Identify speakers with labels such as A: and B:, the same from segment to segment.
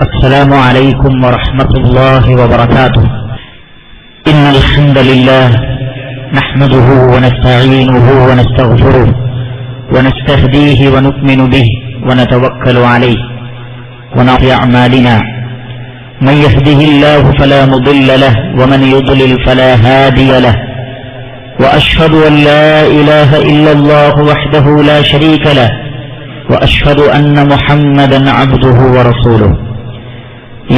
A: السلام عليكم ورحمة الله وبركاته. إن الحمد لله نحمده ونستعينه ونستغفره ونستهديه ونؤمن به ونتوكل عليه ونرى أعمالنا من يهده الله فلا مضل له ومن يضلل فلا هادي له وأشهد أن لا إله إلا الله وحده لا شريك له وأشهد أن محمدا عبده ورسوله.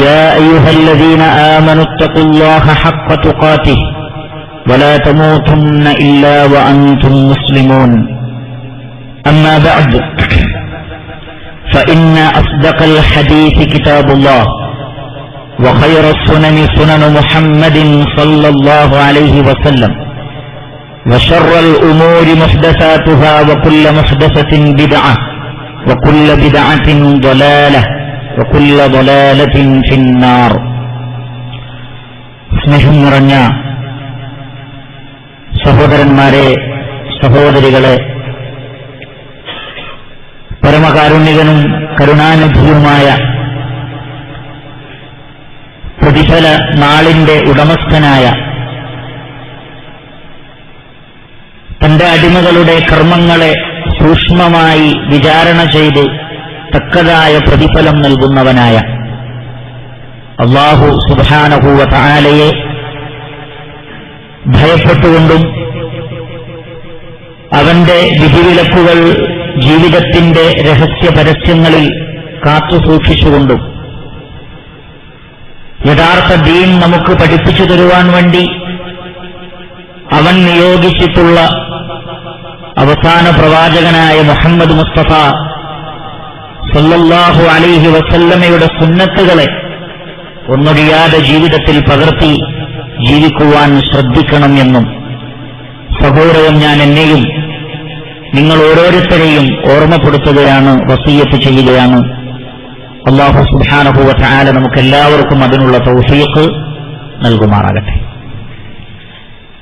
A: يا أيها الذين آمنوا اتقوا الله حق تقاته ولا تموتن إلا وأنتم مسلمون. أما بعد، فإن أصدق الحديث كتاب الله، وخير السنن سنن محمد صلى الله عليه وسلم، وشر الأمور محدثاتها وكل محدثة بدعة وكل بدعة ضلالة وكل ضلالة في النار. സ്നേഹം നിറഞ്ഞ സഹോദരന്മാരെ, സഹോദരികളെ, പരമകാരുണ്യകനും കരുണാനിധിയുമായ പ്രതിഫല നാളിന്റെ ഉടമസ്ഥനായ തന്റെ അടിമകളുടെ കർമ്മങ്ങളെ സൂക്ഷ്മമായി വിചാരണ ചെയ്ത് തക്കതായ പ്രതിഫലം നൽകുന്നവനായ അല്ലാഹു സുബ്ഹാനഹു വ തആലയെ ഭയപ്പെട്ടുകൊണ്ടും അവന്റെ വിധിവിലക്കുകൾ ജീവിതത്തിന്റെ രഹസ്യ പരസ്യങ്ങളിൽ കാത്തുസൂക്ഷിച്ചുകൊണ്ടും യഥാർത്ഥ ദീൻ നമുക്ക് പഠിപ്പിച്ചു തരുവാൻ വേണ്ടി അവൻ നിയോഗിച്ചിട്ടുള്ള അവസാന പ്രവാചകനായ മുഹമ്മദ് മുസ്തഫ സല്ലല്ലാഹു അലൈഹി വസല്ലമയുടെ സുന്നത്തുകളെ ഒന്നൊഴിയാതെ ജീവിതത്തിൽ പകർത്തി ജീവിക്കുവാൻ ശ്രദ്ധിക്കണം എന്നും സഹോദരൻ ഞാൻ എന്നെയും നിങ്ങൾ ഓരോരുത്തരെയും ഓർമ്മപ്പെടുത്തുകയാണ്, വസിയ്യത്ത് ചെയ്യുകയാണ്. അല്ലാഹു സുബ്ഹാനഹു വ തആല നമുക്കെല്ലാവർക്കും അതിനുള്ള തൗഫീഖ് നൽകുമാറാകട്ടെ.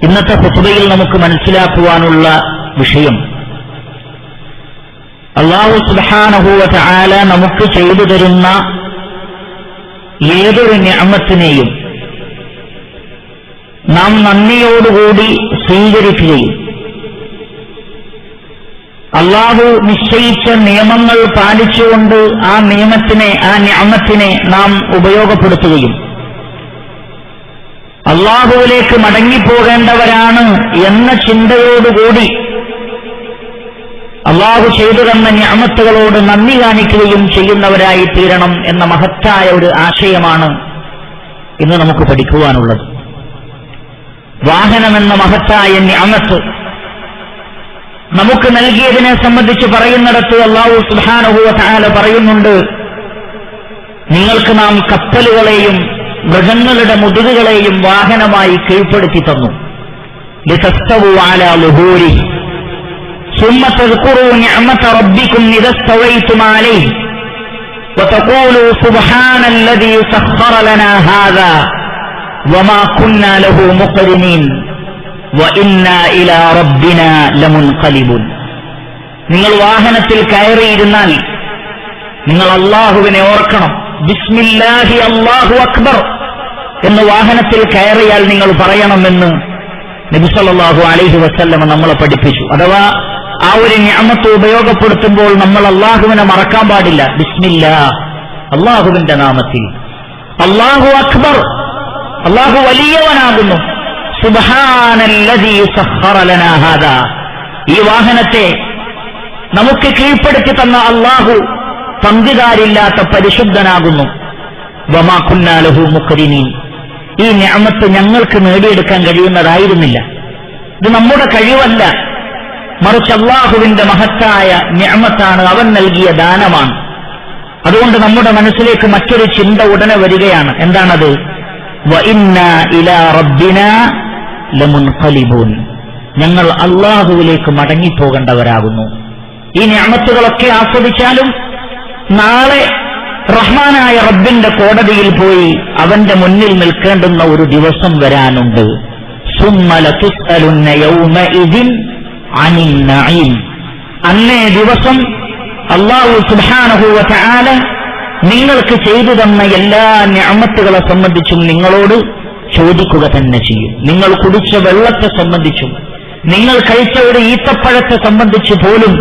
A: ഇന്നത്തെ ഖുതുബയിൽ നമുക്ക് മനസ്സിലാക്കുവാനുള്ള വിഷയം, അല്ലാഹു സുബ്ഹാനഹു വ തആല നമുക്ക് ചെയ്തു തരുന്ന ഏതൊരു നിഅമത്തിനെയും നാം നന്ദിയോടുകൂടി സ്വീകരിക്കുകയും അല്ലാഹു നിശ്ചയിച്ച നിയമങ്ങൾ പാലിച്ചുകൊണ്ട് ആ നിയമത്തിനെ, ആ നിഅമത്തിനെ നാം ഉപയോഗപ്പെടുത്തുകയും അല്ലാഹുവിലേക്ക് മടങ്ങിപ്പോകേണ്ടവരാണ് എന്ന ചിന്തയോടുകൂടി അല്ലാഹു ചെയ്തു തന്ന നിഅമത്തുകളോട് നന്ദി കാണിക്കുകയും ചെയ്യുന്നവരായി തീരണം എന്ന മഹത്തായ ഒരു ആശയമാണ് ഇന്ന് നമുക്ക് പഠിക്കുവാനുള്ളത്. വാഹനമെന്ന മഹത്തായ നിഅമത്ത് നമുക്ക് നൽകിയതിനെ സംബന്ധിച്ച് പറയുന്നിടത്ത് അല്ലാഹു സുബ്ഹാനഹു വ തആല പറയുന്നുണ്ട്, നിങ്ങൾക്ക് നാം കപ്പലുകളെയും മൃഗങ്ങളുടെ മുതുകുകളെയും വാഹനമായി കീഴ്പ്പെടുത്തി തന്നു. ലിതസ്തവു അലാ ളുഹൂരിഹി ثم تذكروا نعمة ربكم إذا استويتم عليه وتقولوا سبحان الذي سخر لنا هذا وما كنا له مقرنين وإنا إلى ربنا لمنقلبون. നിങ്ങൾ വാഹനത്തിൽ കയറിയിരുന്നാൽ നിങ്ങൾ അല്ലാഹുവിനെ ഓർക്കണം. ബിസ്മില്ലാഹി അല്ലാഹു അക്ബർ എന്ന് വാഹനത്തിൽ കയറിയാൽ നിങ്ങൾ പറയണമെന്ന് നബി സല്ലല്ലാഹു അലൈഹി വസല്ലം നമ്മളെ പഠിപ്പിച്ചു. അഥവാ ആ ഒരു നിഅമത്ത് ഉപയോഗപ്പെടുത്തുമ്പോൾ നമ്മൾ അല്ലാഹുവിനെ മറക്കാൻ പാടില്ല. ബിസ്മില്ലാഹ്, അല്ലാഹുവിന്റെ നാമത്തിൽ. അല്ലാഹു അക്ബർ, അല്ലാഹു വലിയവനാകുന്നു. സുബ്ഹാനല്ലദീ സഖറ ലനാ ഹാദാ, ഈ വാഹനത്തെ നമുക്ക് കീഴ്പ്പെടുത്തി തന്ന അല്ലാഹു പങ്കുകാരില്ലാത്ത പരിശുദ്ധനാകുന്നു. വമാ കുന്നാ ലഹു മുഖ്രിനീൻ, ഈ നിഅമത്ത് ഞങ്ങൾക്ക് നേടിയെടുക്കാൻ കഴിയുന്നതായിരുന്നില്ല. ഇത് നമ്മുടെ കഴിവല്ല, മറിച്ച് അല്ലാഹുവിന്റെ മഹത്തായ നിഅമത്താണ്, അവൻ നൽകിയ ദാനമാണ്. അതുകൊണ്ട് നമ്മുടെ മനസ്സിലേക്ക് മറ്റൊരു ചിന്ത ഉടനെ വരികയാണ്. എന്താണത്? വഇന്നാ ഇലാ റബ്ബിനാ ലമുൻഖലിബൂൻ, ഞങ്ങൾ അല്ലാഹുവിലേക്ക് മടങ്ങിപ്പോകേണ്ടവരാകുന്നു. ഈ നിഅമത്തുകളൊക്കെ ആസ്വദിച്ചാലും നാളെ റഹ്മാനായ റബ്ബിന്റെ കോടതിയിൽ പോയി അവന്റെ മുന്നിൽ നിൽക്കേണ്ടുന്ന ഒരു ദിവസം വരാനുണ്ട്. സുമ്മ ലതുസ്അലുന്ന യൗമഇദിൻ അനിൻ നഈം, അന്നേ ദിവസം അല്ലാഹു സുബ്ഹാനഹു വ തആല നിങ്ങൾക്ക് ചെയ്തു തന്ന എല്ലാ നിഅമത്തുകളെ സംബന്ധിച്ചും നിങ്ങളോട് ചോദിക്കുക തന്നെ ചെയ്യും. നിങ്ങൾ കുടിച്ച വെള്ളത്തെ സംബന്ധിച്ചും നിങ്ങൾ കഴിച്ച ഒരു ഈത്തപ്പഴത്തെ സംബന്ധിച്ച് പോലും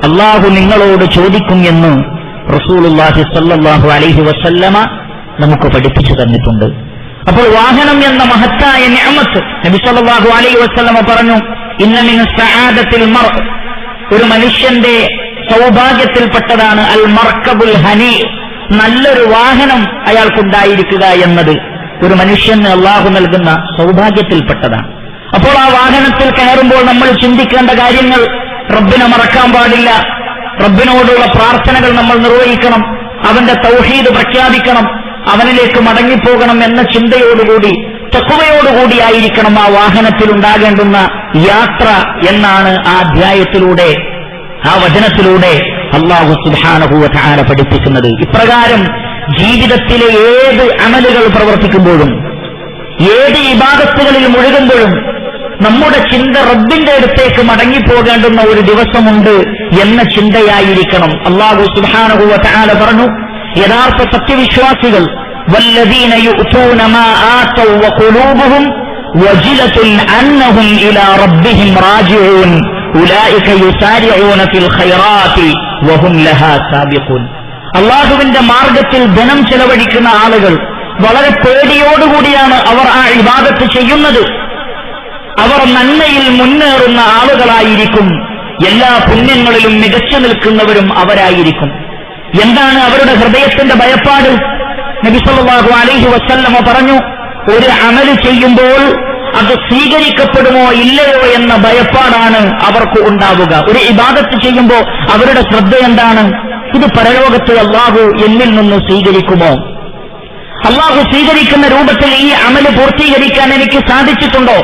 A: അള്ളാഹു നിങ്ങളോട് ചോദിക്കും എന്ന് റസൂലുള്ളാഹി സ്വല്ലല്ലാഹു അലൈഹി വസല്ലമ നമുക്ക് പഠിപ്പിച്ചു തന്നിട്ടുണ്ട്. അപ്പോൾ വാഹനം എന്ന മഹത്തായ നിഅമത്ത് നബി സല്ലല്ലാഹു അലൈഹി വസല്ലമ പറഞ്ഞു, ഇന്ന മിൻ സആദത്തിൽ മർഅ്, ഒരു മനുഷ്യന്റെ സൗഭാഗ്യത്തിൽപ്പെട്ടതാണ് അൽ മർക്കബുൽ ഹനീ, നല്ലൊരു വാഹനം അയാൾക്കുണ്ടായിരിക്കുക എന്നത് ഒരു മനുഷ്യന് അള്ളാഹു നൽകുന്ന സൗഭാഗ്യത്തിൽപ്പെട്ടതാണ്. അപ്പോൾ ആ വാഹനത്തിൽ കയറുമ്പോൾ നമ്മൾ ചിന്തിക്കേണ്ട കാര്യങ്ങൾ, റബ്ബിനെ മറക്കാൻ പാടില്ല, റബ്ബിനോടുള്ള പ്രാർത്ഥനകൾ നമ്മൾ നിർവഹിക്കണം, അവന്റെ തൗഹീദ് പ്രഖ്യാപിക്കണം, അവനിലേക്ക് മടങ്ങിപ്പോകണം എന്ന ചിന്തയോടുകൂടി തഖ്വയോടുകൂടിയായിരിക്കണം ആ വാഹനത്തിൽ ഉണ്ടാകേണ്ടുന്ന യാത്ര എന്നാണ് ആ അധ്യായത്തിലൂടെ, ആ വചനത്തിലൂടെ അല്ലാഹു സുബ്ഹാനഹു വ തആല പഠിപ്പിക്കുന്നത്. ഇപ്രകാരം ജീവിതത്തിലെ ഏത് അമലുകൾ പ്രവർത്തിക്കുമ്പോഴും ഏത് ഇബാദത്തുകളിൽ മുഴുകുമ്പോഴും നമ്മുടെ ചിന്ത റബ്ബിന്റെ അടുത്തേക്ക് മടങ്ങിപ്പോകേണ്ടുന്ന ഒരു ദിവസമുണ്ട് എന്ന ചിന്തയായിരിക്കണം. അല്ലാഹു സുബ്ഹാനഹു വ തആല പറഞ്ഞു, യഥാർത്ഥ സത്യവിശ്വാസികൾ വല്ലദീന യുഅ്തൂന മാ ആതൗ വഖുലൂബുഹും വജിലത്തുൻ അന്നഹും ഇലാ റബ്ബിഹിം റാജിഊൻ ഉലൈക യുസാരിഊന ഫിൽ ഖൈറാത്തി വഹും ലഹാ സാബിഖൂൻ. അല്ലാഹുവിന്റെ മാർഗത്തിൽ ധനം ചെലവഴിക്കുന്ന ആളുകൾ വളരെ പേടിയോടുകൂടിയാണ് അവർ ആ ഇബാദത്ത് ചെയ്യുന്നത്. അവർ നന്മയിൽ മുന്നേറുന്ന ആളുകളായിരിക്കും, എല്ലാ പുണ്യങ്ങളിലും മികച്ചു നിൽക്കുന്നവരും അവരായിരിക്കും. എന്താണ് അവരുടെ ഹൃദയത്തിന്റെ ഭയപ്പാട്? നബി സല്ലല്ലാഹു അലൈഹി വസല്ലമ പറഞ്ഞു, ഒരു അമല് ചെയ്യുമ്പോൾ അത് സ്വീകരിക്കപ്പെടുമോ ഇല്ലയോ എന്ന ഭയപ്പാടാണ് അവർക്ക് ഉണ്ടാവുക. ഒരു ഇബാദത്ത് ചെയ്യുമ്പോൾ അവരുടെ ശ്രദ്ധ എന്താണ്? ഇത് പരലോകത്ത് അല്ലാഹു എന്നിൽ നിന്ന് സ്വീകരിക്കുമോ? അല്ലാഹു സ്വീകരിക്കുന്ന രൂപത്തിൽ ഈ അമല് പൂർത്തീകരിക്കാൻ എനിക്ക് സാധിച്ചിട്ടുണ്ടോ?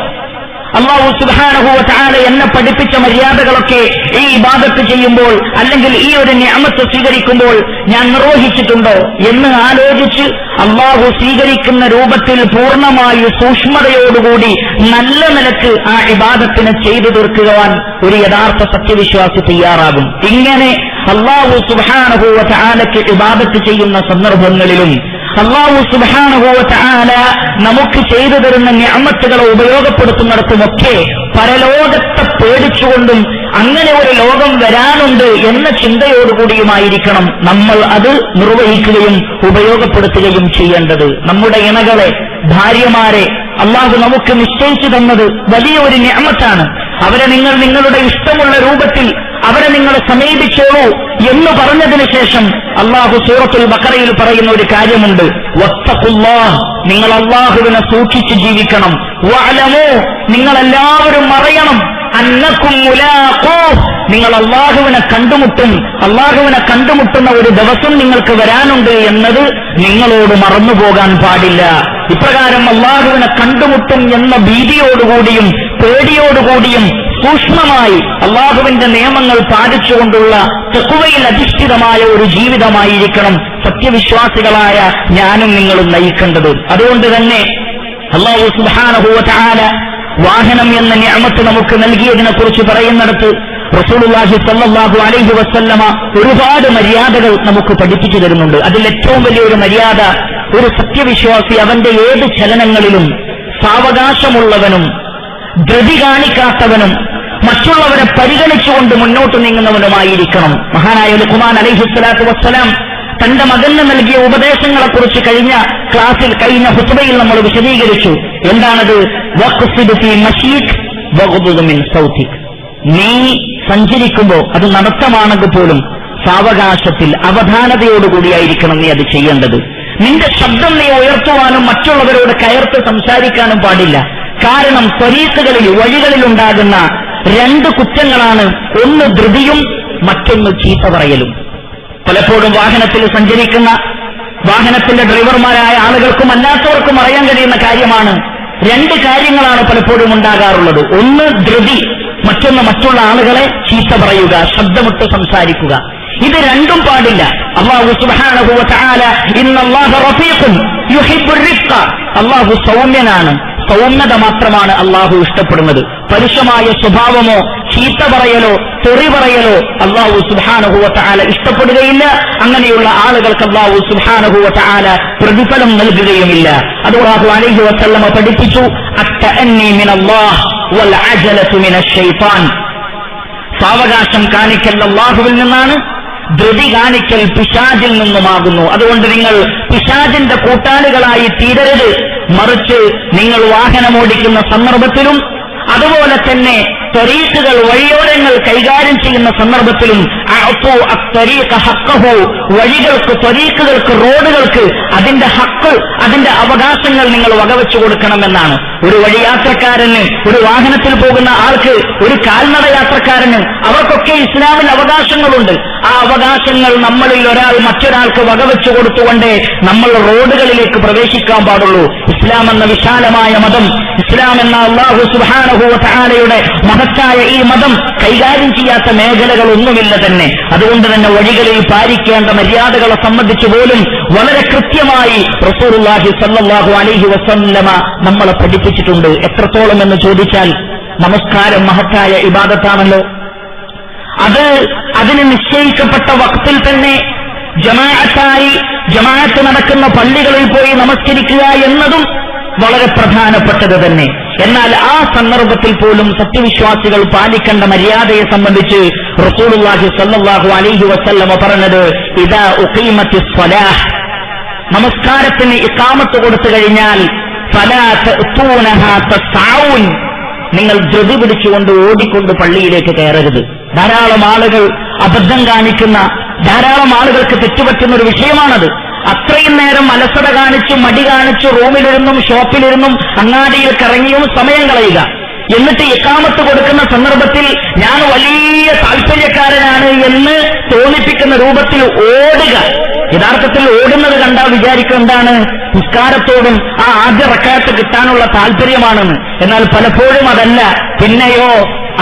A: അല്ലാഹു സുബ്ഹാനഹു വ തആല എന്നെ പഠിപ്പിച്ച മര്യാദകളൊക്കെ ഈ ഇബാദത്ത് ചെയ്യുമ്പോൾ അല്ലെങ്കിൽ ഈ ഒരു നിഅമത്ത് സ്വീകരിക്കുമ്പോൾ ഞാൻ നിർവഹിച്ചിട്ടുണ്ടോ എന്ന് ആലോചിച്ച് അല്ലാഹു സ്വീകരിക്കുന്ന രൂപത്തിൽ പൂർണ്ണമായി സൂക്ഷ്മതയോടുകൂടി നല്ല നിലക്ക് ആ ഇബാദത്തിനെ ചെയ്തു തീർക്കുവാൻ ഒരു യഥാർത്ഥ സത്യവിശ്വാസി തയ്യാറാകും. ഇങ്ങനെ അല്ലാഹു സുബ്ഹാനഹു വ തആലയ്ക്ക് ഇബാദത്ത് ചെയ്യുന്ന സന്ദർഭങ്ങളിലും അല്ലാഹു സുബ്ഹാനഹു വ തആല നമുക്ക് ചെയ്തു തരുന്ന നിഅമത്തുകളെ ഉപയോഗപ്പെടുത്തുന്നിടത്തുമൊക്കെ പരലോകത്തെ പേടിച്ചുകൊണ്ടും അങ്ങനെ ഒരു ലോകം വരാനുണ്ട് എന്ന ചിന്തയോടുകൂടിയുമായിരിക്കണം നമ്മൾ അത് നിർവഹിക്കുകയും ഉപയോഗപ്പെടുത്തുകയും ചെയ്യേണ്ടത്. നമ്മുടെ ഇണകളെ, ഭാര്യമാരെ അല്ലാഹു നമുക്ക് നിശ്ചയിച്ചു തന്നത് വലിയ ഒരു നിഅമത്താണ്. അവരെ നിങ്ങൾ നിങ്ങളുടെ ഇഷ്ടമുള്ള രൂപത്തിൽ അവരെ നിങ്ങൾ സമീപിച്ചോളൂ എന്ന് പറഞ്ഞതിന് ശേഷം അല്ലാഹു സൂറത്തുൽ ബഖറയിൽ പറയുന്ന ഒരു കാര്യമുണ്ട്, വത്തഖുല്ലാഹ്, നിങ്ങൾ അല്ലാഹുവിനെ സൂക്ഷിച്ച് ജീവിക്കണം, വഅലമൂ, നിങ്ങളെല്ലാവരും അറിയണം, അന്നകും മുലാഖൂഹ്, നിങ്ങൾ അല്ലാഹുവിനെ കണ്ടുമുട്ടും, അല്ലാഹുവിനെ കണ്ടുമുട്ടുന്ന ഒരു ദിവസം നിങ്ങൾക്ക് വരാനുണ്ട് എന്നത് നിങ്ങളോട് മറന്നുപോകാൻ പാടില്ല. ഇപ്രകാരം അല്ലാഹുവിനെ കണ്ടുമുട്ടും എന്ന ഭീതിയോടുകൂടിയും പേടിയോടുകൂടിയും സൂക്ഷ്മമായി അല്ലാഹുവിന്റെ നിയമങ്ങൾ പാലിച്ചുകൊണ്ടുള്ള തഖ്വയിൽ അധിഷ്ഠിതമായ ഒരു ജീവിതമായിരിക്കണം സത്യവിശ്വാസികളായ ഞാനും നിങ്ങളും നയിക്കേണ്ടത്. അതുകൊണ്ട് തന്നെ അല്ലാഹു സുബ്ഹാനഹു വ തആല വാഹനം എന്ന നിഅമത്ത് നമുക്ക് നൽകിയതിനെ കുറിച്ച് പറയുന്നിടത്ത് റസൂലുള്ളാഹി സ്വല്ലല്ലാഹു അലൈഹി വസല്ലമ ഒരുപാട് മര്യാദകൾ നമുക്ക് പഠിപ്പിച്ചു തരുന്നുണ്ട്. അതിൽ ഏറ്റവും വലിയൊരു മര്യാദ, ഒരു സത്യവിശ്വാസി അവന്റെ ഏത് ചലനങ്ങളിലും സാവകാശമുള്ളവനും ധൃതി കാണിക്കാത്തവനും മറ്റുള്ളവരെ പരിഗണിച്ചുകൊണ്ട് മുന്നോട്ട് നീങ്ങുന്നവനുമായിരിക്കണം. മഹാനായ ലുഖ്മാൻ അലൈഹിസ്സലാത്തു വസ്സലാം തന്റെ മകന് നൽകിയ ഉപദേശങ്ങളെക്കുറിച്ച് കഴിഞ്ഞ ക്ലാസ്സിൽ, കഴിഞ്ഞ ഖുത്ബയിൽ നമ്മൾ വിശദീകരിച്ചു. എന്താണത്? വഖ്സിദ് ഫീ മശീക് വഗ്ദുദ് മിൻ സൗതിക്, നീ സഞ്ചരിക്കുമ്പോൾ അത് നടത്തമാണെങ്കിൽ പോലും സാവകാശത്തിൽ അവധാനതയോടുകൂടിയായിരിക്കണം നീ അത് ചെയ്യേണ്ടത്. നിന്റെ ശബ്ദം നീ ഉയർത്തുവാനും മറ്റുള്ളവരോട് കയർത്ത് സംസാരിക്കാനും പാടില്ല. കാരണം ത്വരീഖുകളിൽ, വഴികളിലുണ്ടാകുന്ന രണ്ട് കുറ്റങ്ങളാണ്, ഒന്ന് ധൃതിയും മറ്റൊന്ന് ചീത്ത പറയലും. പലപ്പോഴും വാഹനത്തിൽ സഞ്ചരിക്കുന്ന വാഹനത്തിന്റെ ഡ്രൈവർമാരായ ആളുകൾക്കും അല്ലാത്തവർക്കും അറിയാൻ കഴിയുന്ന കാര്യമാണ്. രണ്ട് കാര്യങ്ങളാണ് പലപ്പോഴും ഉണ്ടാകാറുള്ളത്. ഒന്ന് ധൃതി, മറ്റൊന്ന് മറ്റുള്ള ആളുകളെ ചീത്ത പറയുക, ശബ്ദമിട്ട് സംസാരിക്കുക. ഇത് രണ്ടും പാടില്ല. അല്ലാഹു സുബ്ഹാനഹു വ തആല ഇന്നല്ലാഹ റഫീഖുൻ യുഹിബ്ബുർ റിഫ്ഖ, അല്ലാഹു സൗമ്യനാണ്, സൗമ്യത മാത്രമാണ് അല്ലാഹു ഇഷ്ടപ്പെടുന്നത്. പരുഷമായ സ്വഭാവമോ ചീത്ത പറയലോ തെറി പറയലോ അല്ലാഹു സുബ്ഹാനഹു വ തആല ഇഷ്ടപ്പെടുകയില്ല. അങ്ങനെയുള്ള ആളുകൾക്ക് അല്ലാഹു സുബ്ഹാനഹു വ തആല പ്രതിഫലം നൽകുകയുമില്ല. അതുകൊണ്ട് അലൈഹി വസല്ലമ പഠിപ്പിച്ചു, അത്തഅന്നി മിനല്ലാഹ് വൽ അജലതു മിനശ് ശൈത്താൻ. സാവകാശം കാണിക്കൽ അല്ലാഹുവിൽ നിന്നാണ്, ധൃതി കാണിക്കൽ പിശാചിൽ നിന്നുമാകുന്നു. അതുകൊണ്ട് നിങ്ങൾ പിശാചിന്റെ കൂട്ടാളികളായി തീരരുത്. മറിച്ച് നിങ്ങൾ വാഹനമോടിക്കുന്ന സന്ദർഭത്തിലും അതുപോലെ തന്നെ ത്വരീഖുകൾ വഴിയോരങ്ങൾ കൈകാര്യം ചെയ്യുന്ന സന്ദർഭത്തിലും വഴികൾക്ക്, ത്വരീഖുകൾക്ക്, റോഡുകൾക്ക് അതിന്റെ ഹക്ക്, അതിന്റെ അവകാശങ്ങൾ നിങ്ങൾ വകവെച്ചു കൊടുക്കണമെന്നാണ്. ഒരു വഴിയാത്രക്കാരന്, ഒരു വാഹനത്തിൽ പോകുന്ന ആൾക്ക്, ഒരു കാൽനട യാത്രക്കാരന്, അവർക്കൊക്കെ ഇസ്ലാമിൽ അവകാശങ്ങളുണ്ട്. ആ അവകാശങ്ങൾ നമ്മളിൽ ഒരാൾ മറ്റൊരാൾക്ക് വകവെച്ചു കൊടുത്തുകൊണ്ടേ നമ്മൾ റോഡുകളിലേക്ക് പ്രവേശിക്കാൻ പാടുള്ളൂ. ഇസ്ലാം എന്ന വിശാലമായ മതം, ഇസ്ലാം എന്ന അല്ലാഹു സുബ്ഹാനഹു വ തആലയുടെ മഹത്തായ ഈ മതം കൈകാര്യം ചെയ്യാത്ത മേഖലകളൊന്നുമില്ല തന്നെ. അതുകൊണ്ട് തന്നെ വഴികളിൽ പാലിക്കേണ്ട മര്യാദകളെ സംബന്ധിച്ച് പോലും വളരെ കൃത്യമായി റസൂലുള്ളാഹി സ്വല്ലല്ലാഹു അലൈഹി വസല്ലമ നമ്മളെ പഠിപ്പിച്ചിട്ടുണ്ട്. എത്രത്തോളം എന്ന് ചോദിച്ചാൽ, നമസ്കാരം മഹത്തായ ഇബാദത്താണല്ലോ. അതിന് നിശ്ചയിക്കപ്പെട്ട വഖ്തിൽ തന്നെ ജമാഅത്ത് നടക്കുന്ന പള്ളികളിൽ പോയി നമസ്കരിക്കുക എന്നതും വളരെ പ്രധാനപ്പെട്ടത് തന്നെ. എന്നാൽ ആ സന്ദർഭത്തിൽ പോലും സത്യവിശ്വാസികൾ പാലിക്കേണ്ട മര്യാദയെ സംബന്ധിച്ച് റസൂലുള്ളാഹി സ്വല്ലല്ലാഹു അലൈഹി വസല്ലമ പറഞ്ഞത്, ഇദാ ഉഖീമത്തിസ് സ്വലാഹ്, നമസ്കാരത്തിന് ഇഖാമത്ത് കൊടുത്തു കഴിഞ്ഞാൽ ഫലാ തഅതൂനഹാ തസ്ഔൻ, നിങ്ങൾ ധൃതി പിടിച്ചുകൊണ്ട് ഓടിക്കൊണ്ട് പള്ളിയിലേക്ക് കയറരുത്. ധാരാളം ആളുകൾ അബദ്ധം കാണിക്കുന്ന, ധാരാളം ആളുകൾക്ക് തെറ്റുപറ്റുന്ന ഒരു വിഷയമാണത്. അത്രയും നേരം അലസത കാണിച്ചു, മടി കാണിച്ചു, റൂമിലിരുന്നും ഷോപ്പിലിരുന്നും അങ്ങാടിയിൽ കറങ്ങിയും സമയം കളയുക. എന്നിട്ട് ഇഖാമത്ത് കൊടുക്കുന്ന സന്ദർഭത്തിൽ ഞാൻ വലിയ താല്പര്യക്കാരനാണ് എന്ന് തോന്നിപ്പിക്കുന്ന രൂപത്തിൽ ഓടുക. യഥാർത്ഥത്തിൽ ഓടുന്നത് കണ്ടാൽ വിചാരിക്കും എന്താണ്, നിസ്കാരത്തോടും ആ ആദ്യ റക്അത്ത് കിട്ടാനുള്ള താല്പര്യമാണെന്ന്. എന്നാൽ പലപ്പോഴും അതല്ല. പിന്നെയോ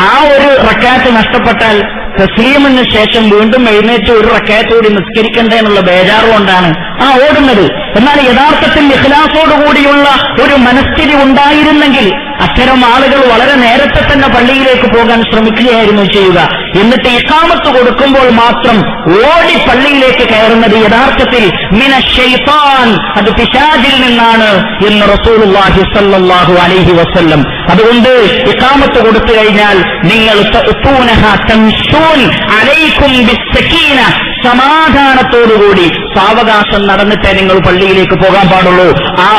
A: ആ ഒരു റക്അത്ത് നഷ്ടപ്പെട്ടാൽ തസ്ലീമിന് ശേഷം വീണ്ടും എഴുന്നേറ്റ് ഒരു റക്അത്ത് കൂടി നിസ്കരിക്കണ്ടേ എന്നുള്ള ബേജാറുകൊണ്ടാണ് ആ ഓടുന്നത്. എന്നാൽ യഥാർത്ഥത്തിൽ ഇഖ്ലാസോടുകൂടിയുള്ള ഒരു മനസ്ഥിതി ഉണ്ടായിരുന്നെങ്കിൽ അത്തരം ആളുകൾ വളരെ നേരത്തെ തന്നെ പള്ളിയിലേക്ക് പോകാൻ ശ്രമിക്കുകയായിരുന്നു ചെയ്യുക. എന്നിട്ട് ഇഖാമത്ത് കൊടുക്കുമ്പോൾ മാത്രം ഓടി പള്ളിയിലേക്ക് കയറുന്നത് യഥാർത്ഥത്തിൽ മിനശ് ശൈത്താൻ, അത് പിശാചിൽ നിന്നാണ് എന്ന് റസൂലുള്ളാഹി സ്വല്ലല്ലാഹു അലൈഹി വസല്ലം. അതുകൊണ്ട് ഇഖാമത്ത് കൊടുത്തു കഴിഞ്ഞാൽ നിങ്ങൾ അലൈക്കും ബിസ്സകീന, സമാധാനത്തോടുകൂടി സാവകാശം നടന്നിട്ടേ നിങ്ങൾ പള്ളിയിലേക്ക് പോകാൻ പാടുള്ളൂ, ആ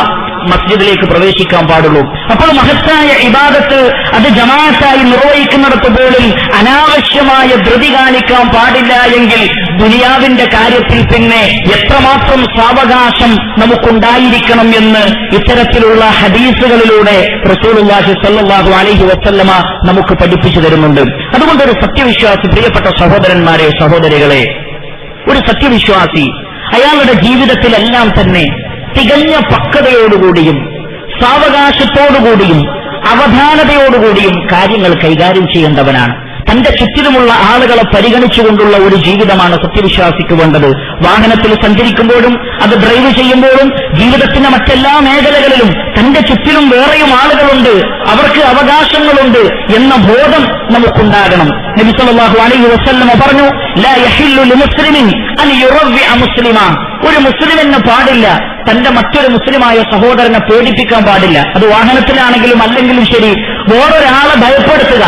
A: മസ്ജിദിലേക്ക് പ്രവേശിക്കാൻ പാടുള്ളൂ. അപ്പോൾ മഹത്തായ ഇബാദത്ത് അത് ജമാഅത്തായി നിർവഹിക്കുന്നിടത്ത് പോലും അനാവശ്യമായ ധൃതി കാണിക്കാൻ പാടില്ല എങ്കിൽ ദുനിയാവിന്റെ കാര്യത്തിൽ പിന്നെ എത്രമാത്രം സാവകാശം നമുക്കുണ്ടായിരിക്കണം എന്ന് ഇത്തരത്തിലുള്ള ഹദീസുകളിലൂടെ റസൂലുള്ളാഹി സ്വല്ലല്ലാഹു അലൈഹി വസല്ലമ നമുക്ക് പഠിപ്പിച്ചു തരുന്നുണ്ട്. അതുകൊണ്ട് ഒരു സത്യവിശ്വാസി, പ്രിയപ്പെട്ട സഹോദരന്മാരെ, സഹോദരികളെ, ഒരു സത്യവിശ്വാസി അയാളുടെ ജീവിതത്തിലെല്ലാം തന്നെ തികഞ്ഞ പക്വതയോടുകൂടിയും സാവകാശത്തോടുകൂടിയും അവധാനതയോടുകൂടിയും കാര്യങ്ങൾ കൈകാര്യം ചെയ്യേണ്ടവനാണ്. തന്റെ ചുറ്റിലുമുള്ള ആളുകളെ പരിഗണിച്ചുകൊണ്ടുള്ള ഒരു ജീവിതമാണ് സത്യവിശ്വാസിക്ക് വേണ്ടത്. വാഹനത്തിൽ സഞ്ചരിക്കുമ്പോഴും അത് ഡ്രൈവ് ചെയ്യുമ്പോഴും ജീവിതത്തിന്റെ മറ്റെല്ലാ മേഖലകളിലും തന്റെ ചുറ്റിലും വേറെയും ആളുകളുണ്ട്, അവർക്ക് അവകാശങ്ങളുണ്ട് എന്ന ബോധം നമുക്കുണ്ടാകണം. നബി സല്ലല്ലാഹു അലൈഹി വസല്ലം പറഞ്ഞു, ലാ യഹില്ലു ലിമുസ്ലിമിൻ അൻ യുറവ്വിഅ മുസ്ലിമ, ഒരു മുസ്ലിമിന് പാടില്ല തന്റെ മറ്റൊരു മുസ്ലിമായ സഹോദരനെ പേടിപ്പിക്കാൻ പാടില്ല. അത് വാഹനത്തിലാണെങ്കിലും അല്ലെങ്കിലും ശരി, വേറൊരാളെ ഭയപ്പെടുത്തുക,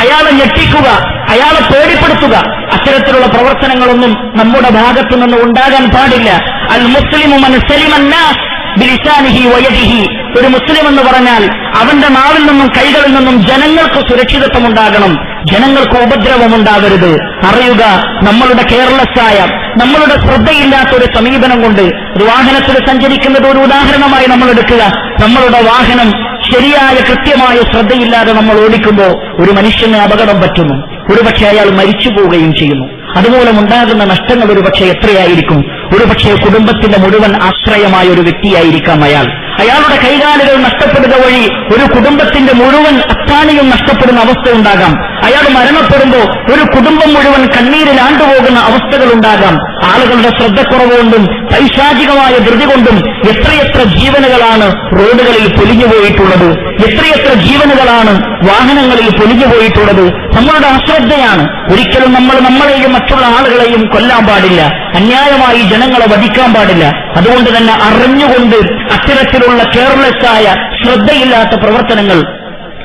A: അയാളെ ഞെട്ടിക്കുക, അയാളെ പേടിപ്പെടുത്തുക, അത്തരത്തിലുള്ള പ്രവർത്തനങ്ങളൊന്നും നമ്മുടെ ഭാഗത്തു നിന്ന് ഉണ്ടാകാൻ പാടില്ല. അൽ മുസ്ലിമു മൻ സലിമ അന്നാസ് ബിലിസാനിഹി വയദിഹി, ഒരു മുസ്ലിം എന്ന് പറഞ്ഞാൽ അവന്റെ നാവിൽ നിന്നും കൈകളിൽ നിന്നും ജനങ്ങൾക്ക് സുരക്ഷിതത്വം ഉണ്ടാകണം, ജനങ്ങൾക്ക് ഉപദ്രവമുണ്ടാകരുത്. അറിയുക, നമ്മളുടെ കെയർലെസ്സായ, നമ്മളുടെ ശ്രദ്ധയില്ലാത്ത ഒരു സമീപനം കൊണ്ട് ഒരു വാഹനത്തിൽ സഞ്ചരിക്കുന്നത് ഒരു ഉദാഹരണമായി നമ്മൾ എടുക്കുക. നമ്മളുടെ വാഹനം ശരിയായ കൃത്യമായ ശ്രദ്ധയില്ലാതെ നമ്മൾ ഓടിക്കുമ്പോൾ ഒരു മനുഷ്യന് അപകടം പറ്റുന്നു, ഒരുപക്ഷെ അയാൾ മരിച്ചു പോവുകയും ചെയ്യുന്നു. അതുമൂലമുണ്ടാകുന്ന നഷ്ടങ്ങൾ ഒരുപക്ഷെ എത്രയായിരിക്കും? ഒരുപക്ഷെ കുടുംബത്തിന്റെ മുഴുവൻ ആശ്രയമായ ഒരു വ്യക്തിയായിരിക്കാം അയാൾ. അയാളുടെ കൈകാലുകൾ നഷ്ടപ്പെടുക വഴി ഒരു കുടുംബത്തിന്റെ മുഴുവൻ അത്താണിയും നഷ്ടപ്പെടുന്ന അവസ്ഥ ഉണ്ടാകാം. അയാൾ മരണപ്പെടുമ്പോൾ ഒരു കുടുംബം മുഴുവൻ കണ്ണീരിൽ ആണ്ടുപോകുന്ന അവസ്ഥകൾ ഉണ്ടാകാം. ആളുകളുടെ ശ്രദ്ധക്കുറവുകൊണ്ടും പൈശാചികമായ ധൃതി കൊണ്ടും എത്രയെത്ര ജീവനുകളാണ് റോഡുകളിൽ പൊലിഞ്ഞുപോയിട്ടുള്ളത്, എത്രയെത്ര ജീവനുകളാണ് വാഹനങ്ങളിൽ പൊലിഞ്ഞുപോയിട്ടുള്ളത്. നമ്മളുടെ അശ്രദ്ധയാണ്. ഒരിക്കലും നമ്മളെയും മറ്റുള്ള ആളുകളെയും കൊല്ലാൻ പാടില്ല, അന്യായമായി ജനങ്ങളെ വധിക്കാൻ പാടില്ല. അതുകൊണ്ട് തന്നെ അറിഞ്ഞുകൊണ്ട് അത്തരത്തിലുള്ള കെയർലെസ്സായ ശ്രദ്ധയില്ലാത്ത പ്രവർത്തനങ്ങൾ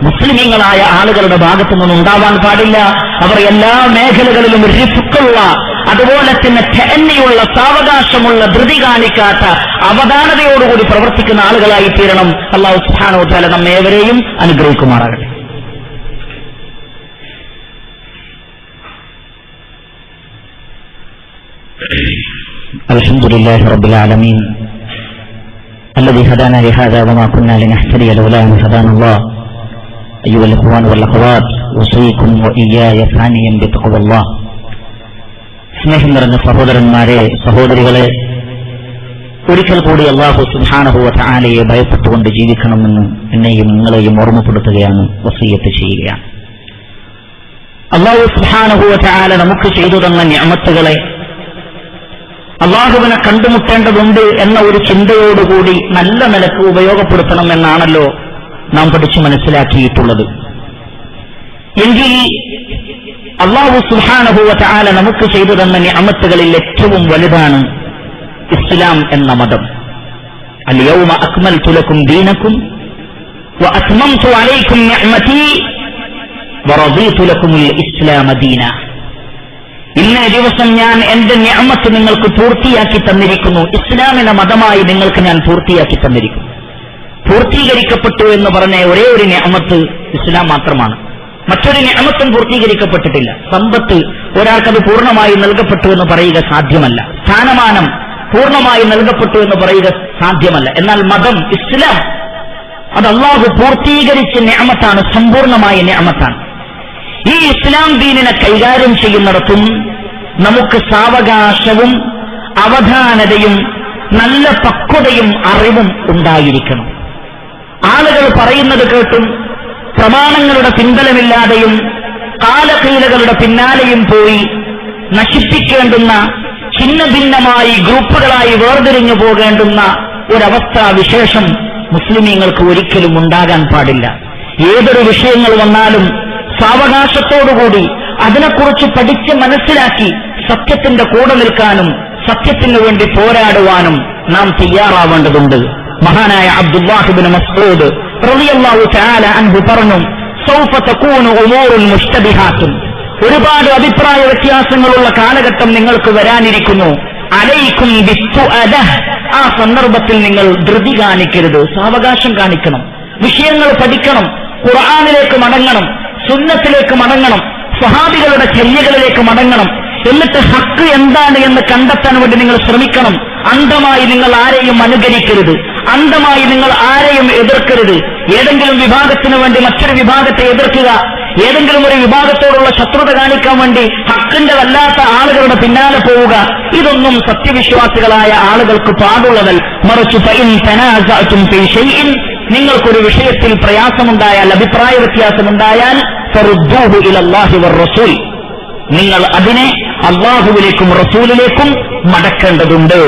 A: മുസ്ലിമീങ്ങളായ ആളുകളുടെ ഭാഗത്തു നിന്നും ഉണ്ടാവാൻ പാടില്ല. അവർ എല്ലാ മേഖലകളിലും റിഫ്ക്കുള്ള, അതുപോലെ തന്നെ തഅന്നിയുള്ള, സാവകാശമുള്ള, ധൃതി കാണിക്കാത്ത, അവധാനതയോടുകൂടി പ്രവർത്തിക്കുന്ന ആളുകളായി തീരണം. അല്ലാഹു സുബ്ഹാനഹു വ തആല നമ്മേവരെയും അനുഗ്രഹിക്കുമാറാകട്ടെ. അൽഹംദുലില്ലാഹി റബ്ബിൽ ആലമീൻ الذي هدانا لهذا وما كنا لنهتدي لولا أن هدانا الله أيها الإخوان والأخوات أوصيكم وإياي ثانيا بتقوى الله. സ്നേഹം നിറഞ്ഞ സഹോദരന്മാരെ, സഹോദരികളെ, ഒരിക്കൽ കൂടി അല്ലാഹു സുബ്ഹാനഹു വ തആലയെ ഭയപ്പെട്ടുകൊണ്ട് ജീവിക്കണമെന്ന് എന്നെയും നിങ്ങളെയും ഓർമ്മപ്പെടുത്തുകയാണ്, വസിയ്യത്ത് ചെയ്യുകയാണ്. അല്ലാഹു സുബ്ഹാനഹു വ തആല നമുക്ക് ചെയ്തു തന്ന നിഅമത്തുകളെ അള്ളാഹുവിനെ കണ്ടുമുട്ടേണ്ടതുണ്ട് എന്ന ഒരു ചിന്തയോടുകൂടി നല്ല നിലക്ക് ഉപയോഗപ്പെടുത്തണം എന്നാണല്ലോ നാം പഠിച്ചു മനസ്സിലാക്കിയിട്ടുള്ളത്. എങ്കിൽ അല്ലാഹു സുബ്ഹാനഹു വ തആല നമുക്ക് ചെയ്തു തന്ന നിഅമത്തുകളിൽ ഏറ്റവും വലുതാണ് ഇസ്ലാം എന്ന മതം. അൽ-യൗമ അക്മൽതു ലക്കും ദീനക്കും വഅത്മംതു അലൈക്കും നിഅമതി വറദീതു ലക്കുമുൽ ഇസ്ലാമ ദീന. ഇന്നേ ദിവസം ഞാൻ എന്റെ നിഅമത്ത് നിങ്ങൾക്ക് പൂർത്തിയാക്കി തന്നിരിക്കുന്നു, ഇസ്ലാമിനെ മതമായി നിങ്ങൾക്ക് ഞാൻ പൂർത്തിയാക്കി തന്നിരിക്കുന്നു. പൂർത്തീകരിക്കപ്പെട്ടു എന്ന് പറഞ്ഞ ഒരേ ഒരു നിഅമത്ത് ഇസ്ലാം മാത്രമാണ്. മറ്റൊരു നിഅമത്തും പൂർത്തീകരിക്കപ്പെട്ടിട്ടില്ല. സമ്പത്ത് ഒരാൾക്കത് പൂർണ്ണമായി നൽകപ്പെട്ടു എന്ന് പറയുക സാധ്യമല്ല. സ്ഥാനമാനം പൂർണ്ണമായി നൽകപ്പെട്ടു എന്ന് പറയുക സാധ്യമല്ല. എന്നാൽ മതം, ഇസ്ലാം, അത് അല്ലാഹു പൂർത്തീകരിച്ച നിഅമത്താണ്, സമ്പൂർണ്ണമായ നിഅമത്താണ്. ഈ ഇസ്ലാം ദീനിനെ കൈകാര്യം ചെയ്യുന്നിടത്തും നമുക്ക് സാവകാശവും അവധാനതയും നല്ല പക്വതയും അറിവും ഉണ്ടായിരിക്കണം. ആളുകൾ പറയുന്നത് കേട്ടും പ്രമാണങ്ങളുടെ പിൻബലമില്ലാതെയും കാലകീലകളുടെ പിന്നാലെയും പോയി നശിപ്പിക്കേണ്ടുന്ന, ഛിന്ന ഭിന്നമായി ഗ്രൂപ്പുകളായി വേർതിരിഞ്ഞു പോകേണ്ടുന്ന ഒരവസ്ഥാ വിശേഷം മുസ്ലിമീങ്ങൾക്ക് ഒരിക്കലും ഉണ്ടാകാൻ പാടില്ല. ഏതൊരു വിഷയങ്ങൾ വന്നാലും സാവകാശത്തോടുകൂടി അതിനെക്കുറിച്ച് പഠിച്ച് മനസ്സിലാക്കി സത്യത്തിന്റെ കൂടെ നിൽക്കാനും സത്യത്തിനു വേണ്ടി പോരാടുവാനും നാം തയ്യാറാവേണ്ടതുണ്ട്. മഹാനായ അബ്ദുല്ലാഹ് ഇബ്നു മസ്ഊദ് റളിയല്ലാഹു തആല അൻഹു പറഞ്ഞു, സൗഫ തകൂനു ഉമൂറുൻ മുഷ്തബിഹാത്തുൻ, ഒരുപാട് അഭിപ്രായ വ്യത്യാസങ്ങളുള്ള കാലഘട്ടം നിങ്ങൾക്ക് വരാനിരിക്കുന്നു. അലൈക്കും ബിസ്സുഅദഹ്, ആ സന്ദർഭത്തിൽ നിങ്ങൾ ധൃതി കാണിക്കരുത്, സാവകാശം കാണിക്കണം. വിഷയങ്ങൾ പഠിക്കണം, ഖുർആനിലേക്ക് മടങ്ങണം, സുന്നത്തിലേക്ക് മടങ്ങണം, സ്വഹാബികളുടെ ചര്യകളിലേക്ക് മടങ്ങണം. എന്നിട്ട് ഹക്ക് എന്താണ് എന്ന് കണ്ടെത്താൻ വേണ്ടി നിങ്ങൾ ശ്രമിക്കണം. അന്ധമായി നിങ്ങൾ ആരെയും അനുകരിക്കരുത്, അന്ധമായി നിങ്ങൾ ആരെയും എതിർക്കരുത്. ഏതെങ്കിലും വിഭാഗത്തിന് വേണ്ടി മറ്റൊരു വിഭാഗത്തെ എതിർക്കുക, ഏതെങ്കിലും ഒരു വിഭാഗത്തോടുള്ള ശത്രുത കാണിക്കാൻ വേണ്ടി ഹക്കിന്റെ വല്ലാത്ത ആളുകളുടെ പിന്നാലെ പോവുക, ഇതൊന്നും സത്യവിശ്വാസികളായ ആളുകൾക്ക് പാടുള്ളതല്ല. മറിച്ച് ഫഇൻ തനാസഅതും ഫീ ശൈഇൻ, നിങ്ങൾക്കൊരു വിഷയത്തിൽ പ്രയാസമുണ്ടായാൽ, അഭിപ്രായ വ്യത്യാസമുണ്ടായാൽ, ഫറുദ്ദൂഹു ഇലല്ലാഹി വറസൂൽ, നിങ്ങൾ അതിനെ അല്ലാഹുവിലേക്കും റസൂലിലേക്കും മടക്കേണ്ടതുണ്ട്.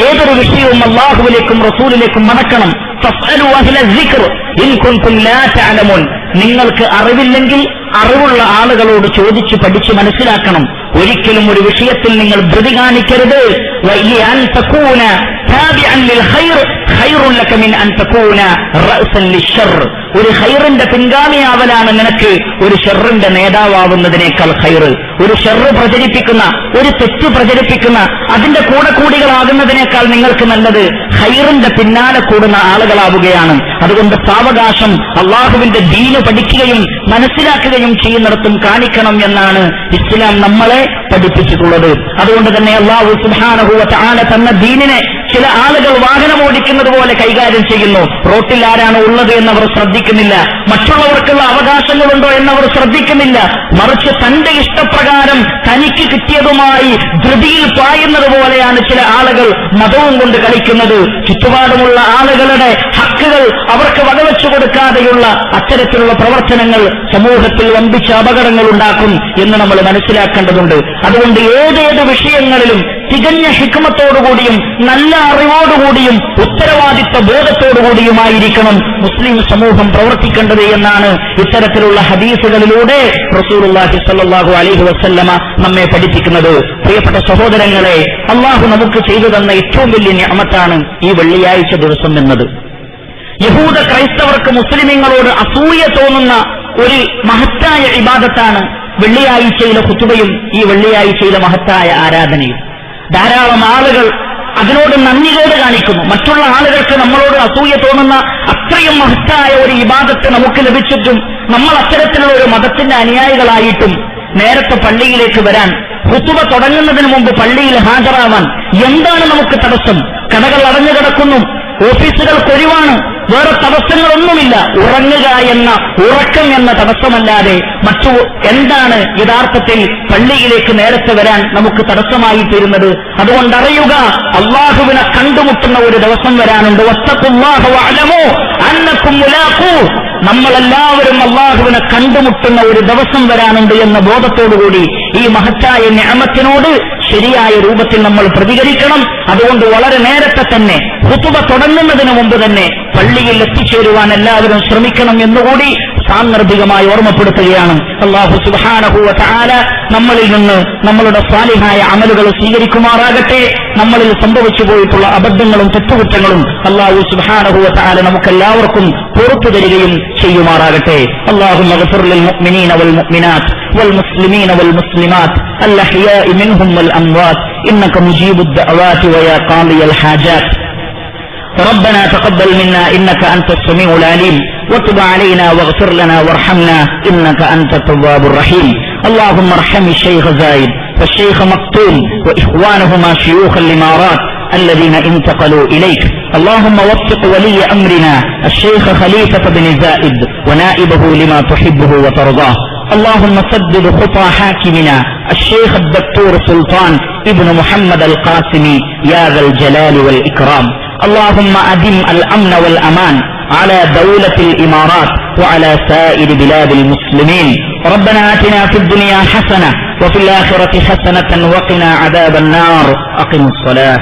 A: ഏതൊരു വിഷയവും അല്ലാഹുവിലേക്കും റസൂലിലേക്കും മടക്കണം. ഫസ്അലു അഹ്ല സിക്ർ ഇൻ കുൻതും ലാ തഅലമൂൻ, നിങ്ങൾക്ക് അറിവില്ലെങ്കിൽ അറിവുള്ള ആളുകളോട് ചോദിച്ച് പഠിച്ച് മനസ്സിലാക്കണം. ഒരിക്കലും ഒരു വിഷയത്തിൽ നിങ്ങൾ ധൃതി കാണിക്കരുത്. വഇൻ തകൂന താബിഅൻ ലിൽ ഖൈർ ഖൈറുൻ ലക മിൻ അൻ തകൂന റഅസൻ ലിശ്ശർ, ഒരു ഖൈറിന്റെ പിൻഗാമിയാവലാണ് നിനക്ക് ഒരു ഷർറിന്റെ നേതാവാവുന്നതിനേക്കാൾ ഖൈർ. ഒരു ഷർറ് പ്രചരിപ്പിക്കുന്ന, ഒരു തെറ്റ് പ്രചരിപ്പിക്കുന്ന, അതിന്റെ കൂടികളാകുന്നതിനേക്കാൾ നിങ്ങൾക്ക് നല്ലത് ഖൈറിന്റെ പിന്നാലെ കൂടുന്ന ആളുകളാവുകയാണ്. അതുകൊണ്ട് സാവകാശം അള്ളാഹുവിന്റെ ദീന് പഠിക്കുകയും മനസ്സിലാക്കുകയും ചെയ്യുന്നിടത്തും കാണിക്കണം എന്നാണ് ഇസ്ലാം നമ്മളെ പഠിപ്പിച്ചിട്ടുള്ളത്. അതുകൊണ്ട് തന്നെ അല്ലാഹു സുബ്ഹാനഹു വ തആല തന്ന ദീനിനെ ചില ആളുകൾ വാഹനമോടിക്കുന്ന കഴിക്കുന്നത് പോലെ കൈകാര്യം ചെയ്യുന്നു. റോട്ടിൽ ആരാണ് ഉള്ളത് എന്നവർ ശ്രദ്ധിക്കുന്നില്ല, മറ്റുള്ളവർക്കുള്ള അവകാശങ്ങളുണ്ടോ എന്നവർ ശ്രദ്ധിക്കുന്നില്ല. മറിച്ച് തന്റെ ഇഷ്ടപ്രകാരം തനിക്ക് കിട്ടിയതുമായി ധൃതിയിൽ പായുന്നത് പോലെയാണ് ചില ആളുകൾ മതവും കൊണ്ട് കളിക്കുന്നത്. ചുറ്റുപാടുമുള്ള ആളുകളുടെ ഹക്കുകൾ അവർക്ക് വകവെച്ചു കൊടുക്കാതെയുള്ള അത്തരത്തിലുള്ള പ്രവർത്തനങ്ങൾ സമൂഹത്തിൽ വമ്പിച്ച അപകടങ്ങൾ ഉണ്ടാക്കും എന്ന് നമ്മൾ മനസ്സിലാക്കേണ്ടതുണ്ട്. അതുകൊണ്ട് ഏതേത് വിഷയങ്ങളിലും തികഞ്ഞ ഹിക്മത്തോടുകൂടിയും നല്ല അറിവോടുകൂടിയും ഉത്തരവാദിത്വ ബോധത്തോടുകൂടിയുമായിരിക്കണം മുസ്ലിം സമൂഹം പ്രവർത്തിക്കേണ്ടത് എന്നാണ് ഇത്തരത്തിലുള്ള ഹദീസുകളിലൂടെ റസൂലുള്ളാഹി സ്വല്ലല്ലാഹു അലൈഹി വസല്ലമ നമ്മെ പഠിപ്പിക്കുന്നത്. പ്രിയപ്പെട്ട സഹോദരങ്ങളെ, അള്ളാഹു നമുക്ക് ചെയ്തു തന്ന ഏറ്റവും വലിയ നിഅമത്താണ് ഈ വെള്ളിയാഴ്ച ദിവസം എന്നത്. യഹൂദ ക്രൈസ്തവർക്ക് മുസ്ലിമീങ്ങളോട് അസൂയ തോന്നുന്ന ഒരു മഹത്തായ ഇബാദത്താണ് വെള്ളിയാഴ്ചയിലെ ഖുതുബയും ഈ വെള്ളിയാഴ്ചയിലെ മഹത്തായ ആരാധനയും. ധാരാളം ആളുകൾ അതിനോട് നന്ദികേട് കാണിക്കുന്നു. മറ്റുള്ള ആളുകൾക്ക് നമ്മളോട് അസൂയ തോന്നുന്ന അത്രയും മഹത്തായ ഒരു ഇബാദത്ത് നമുക്ക് ലഭിച്ചിട്ടും നമ്മൾ അത്തരത്തിലുള്ള ഒരു മതത്തിന്റെ അനുയായികളായിട്ടും നേരത്തെ പള്ളിയിലേക്ക് വരാൻ, ഖുതുബ തുടങ്ങുന്നതിന് മുമ്പ് പള്ളിയിൽ ഹാജരാവാൻ എന്താണ് നമുക്ക് തടസ്സം? കടകൾ അടഞ്ഞു കിടക്കുന്നു, ഓഫീസുകൾ കൊഴിവാണ്, വേറെ തടസ്സങ്ങളൊന്നുമില്ല. ഉറങ്ങുക എന്ന ഉറക്കം എന്ന തടസ്സമല്ലാതെ മറ്റു എന്താണ് യഥാർത്ഥത്തിൽ പള്ളിയിലേക്ക് നേരത്തെ വരാൻ നമുക്ക് തടസ്സമായി തീരുന്നത്? അതുകൊണ്ടറിയുക, അള്ളാഹുവിനെ കണ്ടുമുട്ടുന്ന ഒരു ദിവസം വരാനുണ്ട്. വത്തഖുല്ലാഹ വഅലമൂ അന്നകും മുലാഖൂ. നമ്മളെല്ലാവരും അള്ളാഹുവിനെ കണ്ടുമുട്ടുന്ന ഒരു ദിവസം വരാനുണ്ട് എന്ന ബോധത്തോടുകൂടി ഈ മഹത്തായ നിഅമത്തിനോട് ശരിയായ രൂപത്തിൽ നമ്മൾ പ്രതികരിക്കണം. അതുകൊണ്ട് വളരെ നേരത്തെ തന്നെ ഖുതുബ തുടങ്ങുന്നതിന് മുമ്പ് തന്നെ പള്ളിയിൽ എത്തിച്ചേരുവാൻ എല്ലാവരും ശ്രമിക്കണം എന്നുകൂടി സാന്ദർഭികമായി ഓർമ്മപ്പെടുത്തുകയാണ്. അല്ലാഹു സുബ്ഹാനഹു വ തആല നമ്മളിൽ നിന്ന് നമ്മളുടെ സാലിഹായ അമലുകൾ സ്വീകരിക്കുമാറാകട്ടെ. നമ്മളിൽ സംഭവിച്ചു പോയിട്ടുള്ള അബദ്ധങ്ങളും തെറ്റുകുറ്റങ്ങളും അല്ലാഹു സുബ്ഹാനഹു വ തആല നമുക്കെല്ലാവർക്കും പുറത്തു തരികയും ചെയ്യുമാറാകട്ടെ. അല്ലാഹുമ്മ ഗ്ഫിർ ലിൽ മുഅ്മിനീന വൽ മുഅ്മിനാത്ത് വൽ മുസ്ലിമീന വൽ മുസ്ലിമാത്ത് അൽ അഹ്യാഇ മിൻഹും വൽ അംവാത്ത് ഇന്നക മുജീബുദ് ദഅവാതി വയാ ഖാദിയൽ ഹാജാത്ത്. ربنا تقبل منا إنك أنت السميع العليم وتب علينا واغفر لنا وارحمنا إنك أنت التواب الرحيم. اللهم ارحم الشيخ زايد والشيخ مقتول وإخوانهما شيوخ الإمارات الذين انتقلوا إليك. اللهم وفق ولي أمرنا الشيخ خليفة بن زايد ونائبه لما تحبه وترضاه. اللهم سدد خطى حاكمنا الشيخ الدكتور سلطان ابن محمد القاسمي يا ذا الجلال والإكرام. اللهم أدم الأمن والأمان على دولة الإمارات وعلى سائر بلاد المسلمين. ربنا آتنا في الدنيا حسنة وفي الآخرة حسنة وقنا عذاب النار. أقم الصلاة.